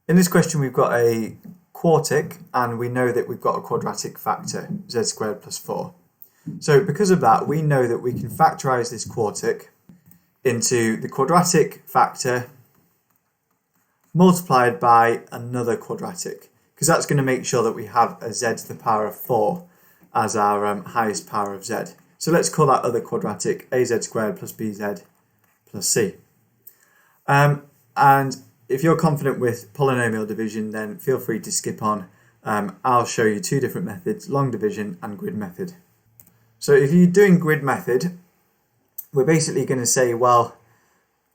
In this question, we've got a quartic and we know that we've got a quadratic factor, z squared plus 4. So because of that, we know that we can factorise this quartic into the quadratic factor multiplied by another quadratic, because that's going to make sure that we have a z to the power of 4 as our highest power of z. So let's call that other quadratic az squared plus bz plus c. And if you're confident with polynomial division, then feel free to skip on. I'll show you two different methods, long division and grid method. So if you're doing grid method, we're basically going to say, well,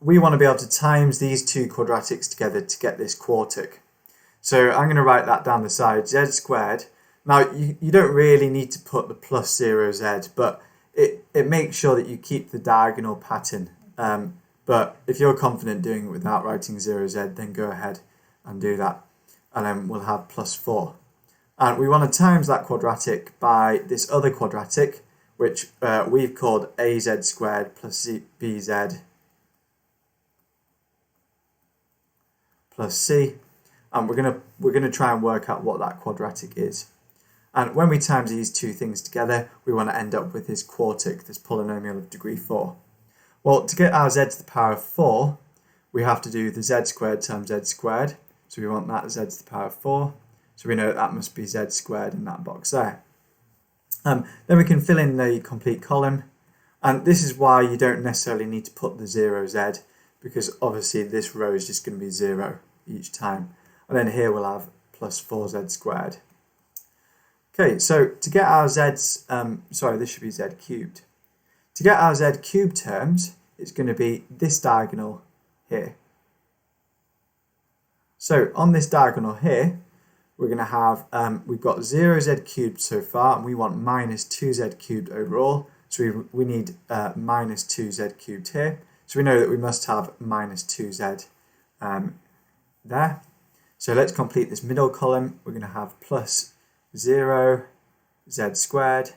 we want to be able to times these two quadratics together to get this quartic. So I'm going to write that down the side, z squared. Now, you don't really need to put the plus 0z, but it makes sure that you keep the diagonal pattern. But if you're confident doing it without writing 0z, then go ahead and do that. And then we'll have plus 4. And we want to times that quadratic by this other quadratic, which we've called az squared plus bz plus c. And we're gonna try and work out what that quadratic is. And when we times these two things together, we want to end up with this quartic, this polynomial of degree 4. Well, to get our z to the power of 4, we have to do the z squared times z squared. So we want that z to the power of 4. So we know that must be z squared in that box there. Then we can fill in the complete column. And this is why you don't necessarily need to put the 0z, because obviously this row is just going to be 0 each time. And then here we'll have plus 4z squared. Okay, so to get our z's, this should be z cubed. To get our z cubed terms, it's going to be this diagonal here. So on this diagonal here, we're going to have, we've got 0z cubed so far, and we want minus 2z cubed overall. So we need minus 2z cubed here. So we know that we must have minus 2z there. So let's complete this middle column. We're going to have plus 0 z squared,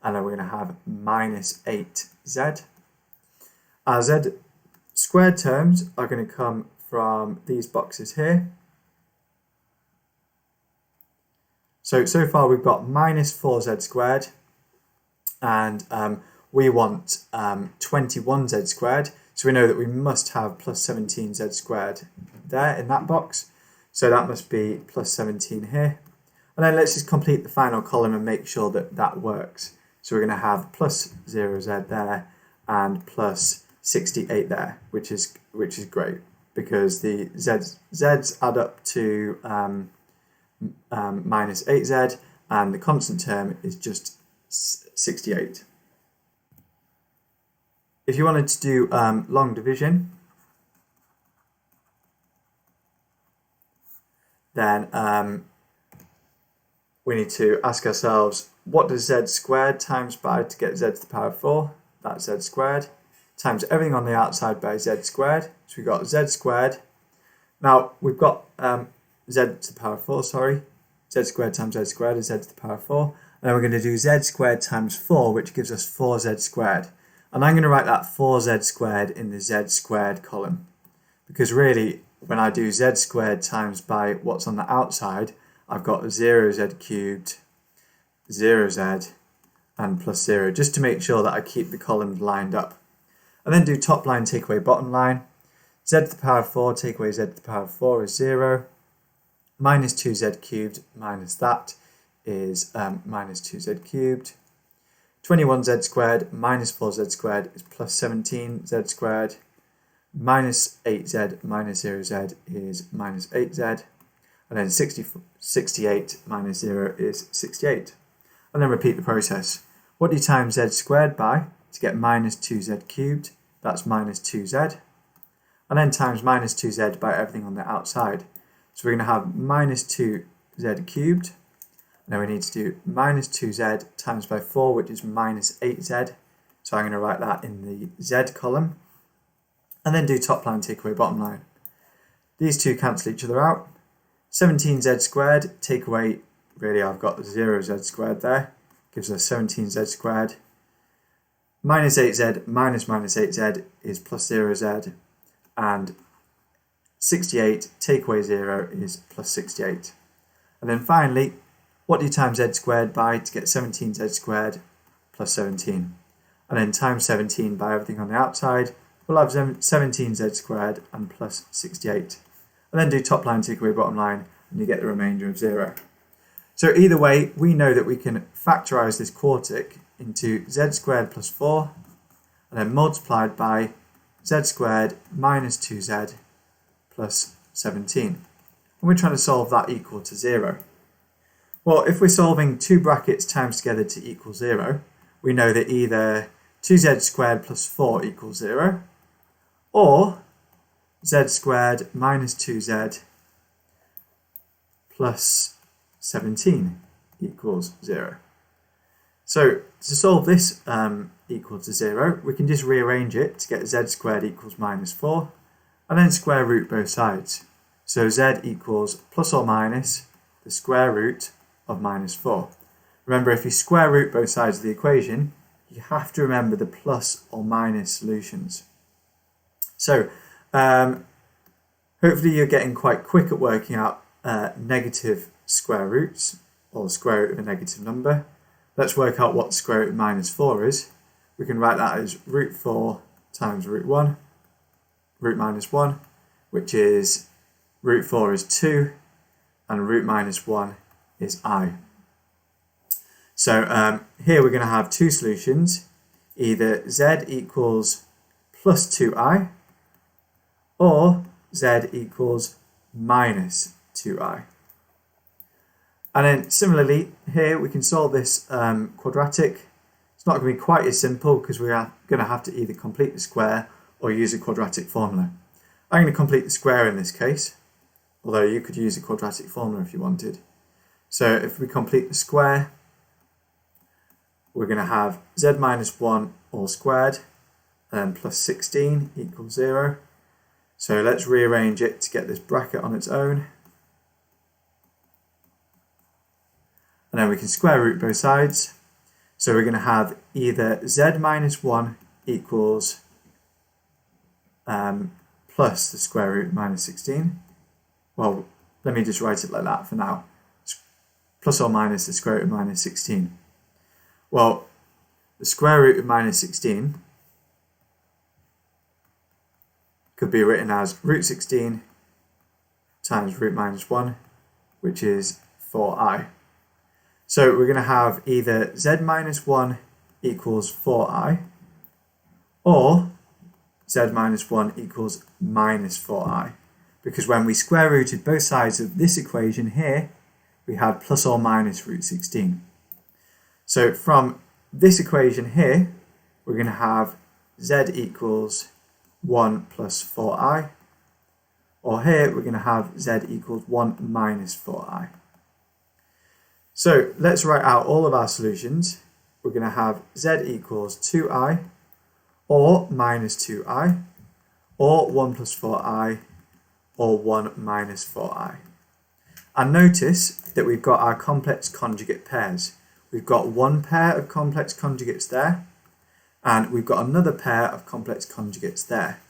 and then we're going to have minus 8z. Our z squared terms are going to come from these boxes here. So far we've got minus 4z squared, and we want 21z squared. So we know that we must have plus 17z squared there in that box. So that must be plus 17 here. And then let's just complete the final column and make sure that that works. So we're going to have plus 0z there and plus 68 there, which is great, because the z's add up to minus 8z, and the constant term is just 68. If you wanted to do long division, then we need to ask ourselves, what does z squared times by to get z to the power of 4? That's z squared. Times everything on the outside by z squared. So we've got z squared. Now we've got z to the power of 4, sorry. Z squared times z squared is z to the power of 4. And then we're going to do z squared times 4, which gives us 4z squared. And I'm going to write that 4z squared in the z squared column. Because really, when I do z squared times by what's on the outside, I've got 0z cubed, 0z, and plus 0, just to make sure that I keep the columns lined up. And then do top line take away bottom line. Z to the power of 4 take away z to the power of 4 is 0. Minus 2z cubed minus that is minus 2z cubed. 21z squared minus 4z squared is plus 17z squared. Minus 8z minus 0z is minus 8z. And then 68 minus 0 is 68. And then repeat the process. What do you times z squared by to get minus 2z cubed? That's minus 2z. And then times minus 2z by everything on the outside. So we're going to have minus 2z cubed. Now we need to do minus 2z times by 4, which is minus 8z. So I'm going to write that in the z column. And then do top line take away bottom line. These two cancel each other out. 17z squared take away, really I've got 0z squared there. Gives us 17z squared. Minus 8z minus minus 8z is plus 0z. And 68 take away 0 is plus 68. And then finally, what do you times z squared by to get 17z squared plus 17? And then times 17 by everything on the outside, we'll have 17z squared and plus 68. And then do top line take away bottom line, and you get the remainder of 0. So either way, we know that we can factorise this quartic into z squared plus 4, and then multiplied by z squared minus 2z plus 17. And we're trying to solve that equal to 0. Well, if we're solving two brackets times together to equal 0, we know that either 2z squared plus 4 equals 0, or z squared minus 2z plus 17 equals 0. So to solve this equal to 0, we can just rearrange it to get z squared equals minus 4, and then square root both sides. So z equals plus or minus the square root of minus 4. Remember, if you square root both sides of the equation, you have to remember the plus or minus solutions. So hopefully you're getting quite quick at working out negative square roots, or the square root of a negative number. Let's work out what the square root of minus 4 is. We can write that as root 4 times root 1, root minus 1, which is root 4 is 2, and root minus 1 is I. So here we're going to have two solutions, either z equals plus 2i, or z equals minus 2i. And then similarly, here we can solve this quadratic. It's not going to be quite as simple because we are going to have to either complete the square or use a quadratic formula. I'm going to complete the square in this case, although you could use a quadratic formula if you wanted. So if we complete the square, we're going to have z minus 1 all squared, and plus 16 equals 0. So let's rearrange it to get this bracket on its own. And then we can square root both sides. So we're going to have either z minus 1 equals plus the square root minus 16. Well, let me just write it like that for now. Plus or minus the square root of minus 16. Well, the square root of minus 16 could be written as root 16 times root minus 1, which is 4i. So we're going to have either z minus 1 equals 4i, or z minus 1 equals minus 4i. Because when we square rooted both sides of this equation here, we had plus or minus root 16. So from this equation here, we're going to have z equals 1 plus 4i, or here we're going to have z equals 1 minus 4i. So let's write out all of our solutions. We're going to have z equals 2i, or minus 2i, or 1 plus 4i, or 1 minus 4i. And notice that we've got our complex conjugate pairs. We've got one pair of complex conjugates there, and we've got another pair of complex conjugates there.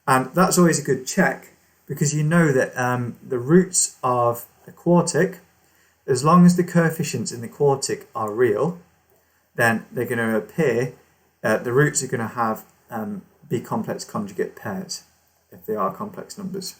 And that's always a good check, because you know that the roots of a quartic, as long as the coefficients in the quartic are real, then they're going to appear, the roots are going to have be complex conjugate pairs if they are complex numbers.